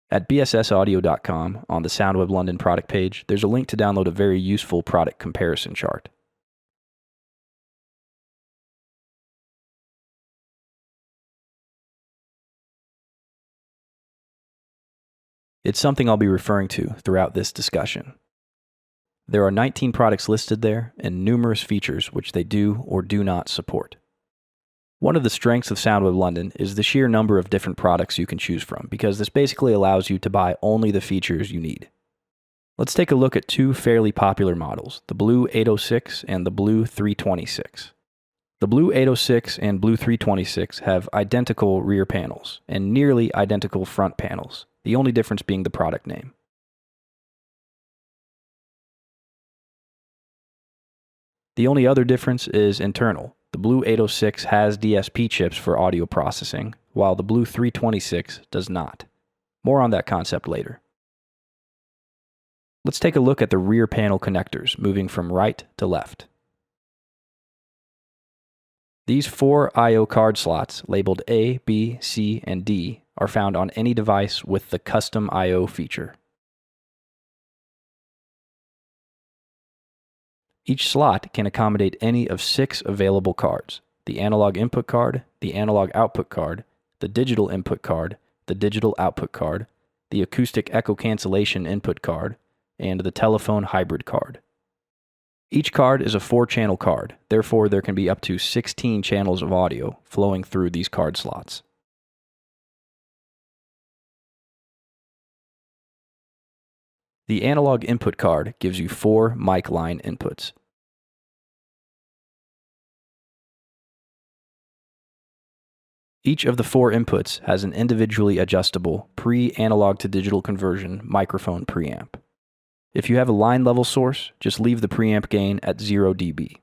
At bssaudio.com, on the Soundweb London product page, there's a link to download a very useful product comparison chart. It's something I'll be referring to throughout this discussion. There are 19 products listed there and numerous features which they do or do not support. One of the strengths of Soundweb London is the sheer number of different products you can choose from, because this basically allows you to buy only the features you need. Let's take a look at two fairly popular models, the Blue 806 and the Blue 326. The Blue 806 and Blue 326 have identical rear panels and nearly identical front panels, the only difference being the product name. The only other difference is internal. The Blue 806 has DSP chips for audio processing, while the Blue 326 does not. More on that concept later. Let's take a look at the rear panel connectors, moving from right to left. These 4 I/O card slots, labeled A, B, C, and D, are found on any device with the custom I/O feature. Each slot can accommodate any of 6 available cards: the analog input card, the analog output card, the digital input card, the digital output card, the acoustic echo cancellation input card, and the telephone hybrid card. Each card is a 4-channel card, therefore there can be up to 16 channels of audio flowing through these card slots. The analog input card gives you 4 mic line inputs. Each of the 4 inputs has an individually adjustable pre-analog to digital conversion microphone preamp. If you have a line level source, just leave the preamp gain at 0 dB.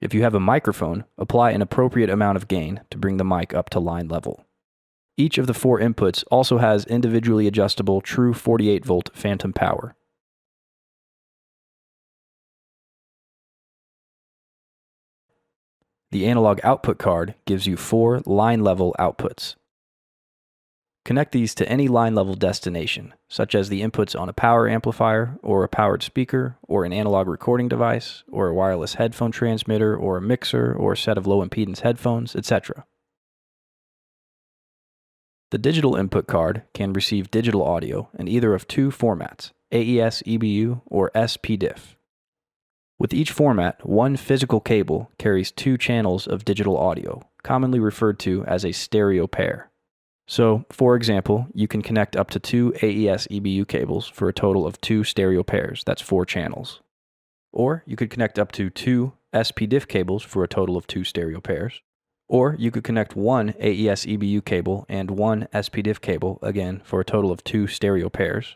If you have a microphone, apply an appropriate amount of gain to bring the mic up to line level. Each of the 4 inputs also has individually adjustable true 48-volt phantom power. The analog output card gives you 4 line-level outputs. Connect these to any line-level destination, such as the inputs on a power amplifier, or a powered speaker, or an analog recording device, or a wireless headphone transmitter, or a mixer, or a set of low-impedance headphones, etc. The digital input card can receive digital audio in either of 2 formats, AES EBU or SPDIF. With each format, one physical cable carries 2 channels of digital audio, commonly referred to as a stereo pair. So, for example, you can connect up to 2 AES EBU cables for a total of 2 stereo pairs, that's 4 channels. Or you could connect up to 2 SPDIF cables for a total of 2 stereo pairs. Or you could connect 1 AES EBU cable and 1 SPDIF cable, again, for a total of 2 stereo pairs.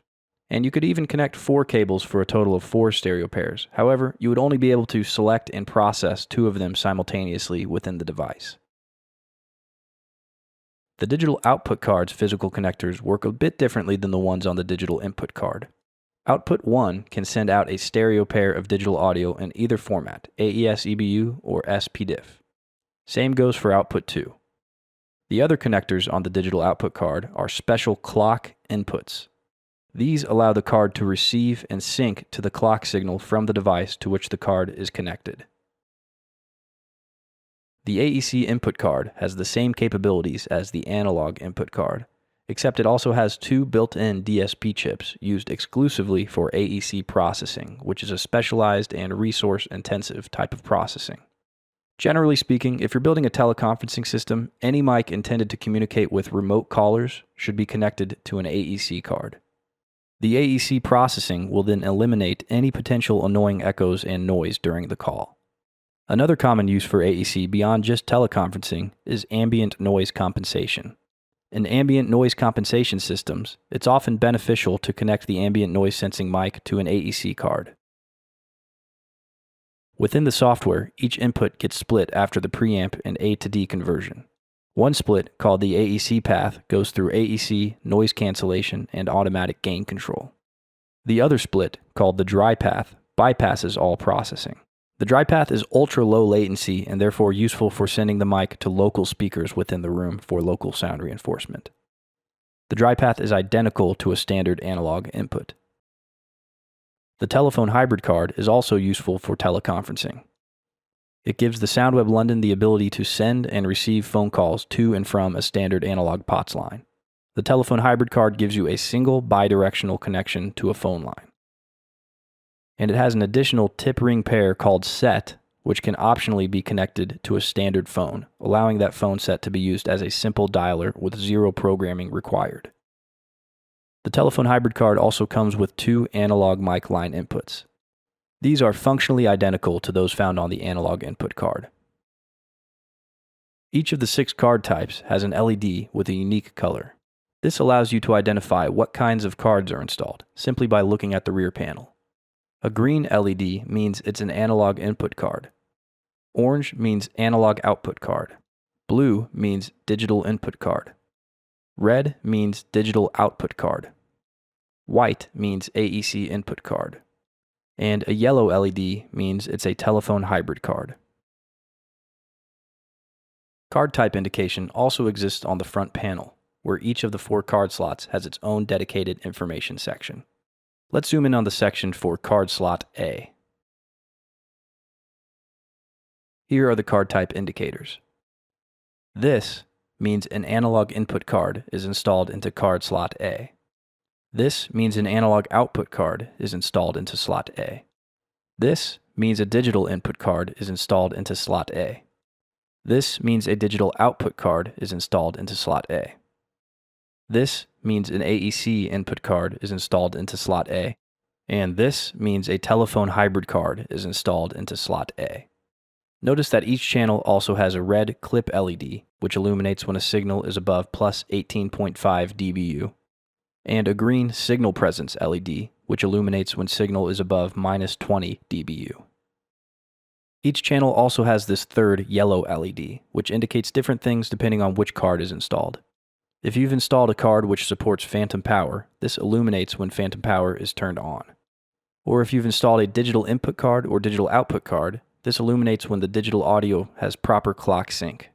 And you could even connect 4 cables for a total of 4 stereo pairs. However, you would only be able to select and process 2 of them simultaneously within the device. The digital output card's physical connectors work a bit differently than the ones on the digital input card. Output 1 can send out a stereo pair of digital audio in either format, AES EBU or SPDIF. Same goes for output 2. The other connectors on the digital output card are special clock inputs. These allow the card to receive and sync to the clock signal from the device to which the card is connected. The AEC Input Card has the same capabilities as the analog input card, except it also has 2 built-in DSP chips used exclusively for AEC processing, which is a specialized and resource-intensive type of processing. Generally speaking, if you're building a teleconferencing system, any mic intended to communicate with remote callers should be connected to an AEC card. The AEC processing will then eliminate any potential annoying echoes and noise during the call. Another common use for AEC beyond just teleconferencing is ambient noise compensation. In ambient noise compensation systems, it's often beneficial to connect the ambient noise sensing mic to an AEC card. Within the software, each input gets split after the preamp and A to D conversion. One split, called the AEC path, goes through AEC, noise cancellation, and automatic gain control. The other split, called the dry path, bypasses all processing. The dry path is ultra-low latency and therefore useful for sending the mic to local speakers within the room for local sound reinforcement. The dry path is identical to a standard analog input. The telephone hybrid card is also useful for teleconferencing. It gives the Soundweb London the ability to send and receive phone calls to and from a standard analog POTS line. The telephone hybrid card gives you a single bidirectional connection to a phone line. And it has an additional tip ring pair called set, which can optionally be connected to a standard phone, allowing that phone set to be used as a simple dialer with zero programming required. The telephone hybrid card also comes with 2 analog mic line inputs. These are functionally identical to those found on the analog input card. Each of the 6 card types has an LED with a unique color. This allows you to identify what kinds of cards are installed, simply by looking at the rear panel. A green LED means it's an analog input card. Orange means analog output card. Blue means digital input card. Red means digital output card. White means AEC input card. And a yellow LED means it's a telephone hybrid card. Card type indication also exists on the front panel, where each of the 4 card slots has its own dedicated information section. Let's zoom in on the section for card slot A. Here are the card type indicators. This means an analog input card is installed into card slot A. This means an analog output card is installed into slot A. This means a digital input card is installed into slot A. This means a digital output card is installed into slot A. This means an AEC input card is installed into slot A. And this means a telephone hybrid card is installed into slot A. Notice that each channel also has a red clip LED, which illuminates when a signal is above plus 18.5 dBu, and a green signal presence LED, which illuminates when signal is above minus 20 dBu. Each channel also has this third yellow LED, which indicates different things depending on which card is installed. If you've installed a card which supports phantom power, this illuminates when phantom power is turned on. Or if you've installed a digital input card or digital output card, this illuminates when the digital audio has proper clock sync.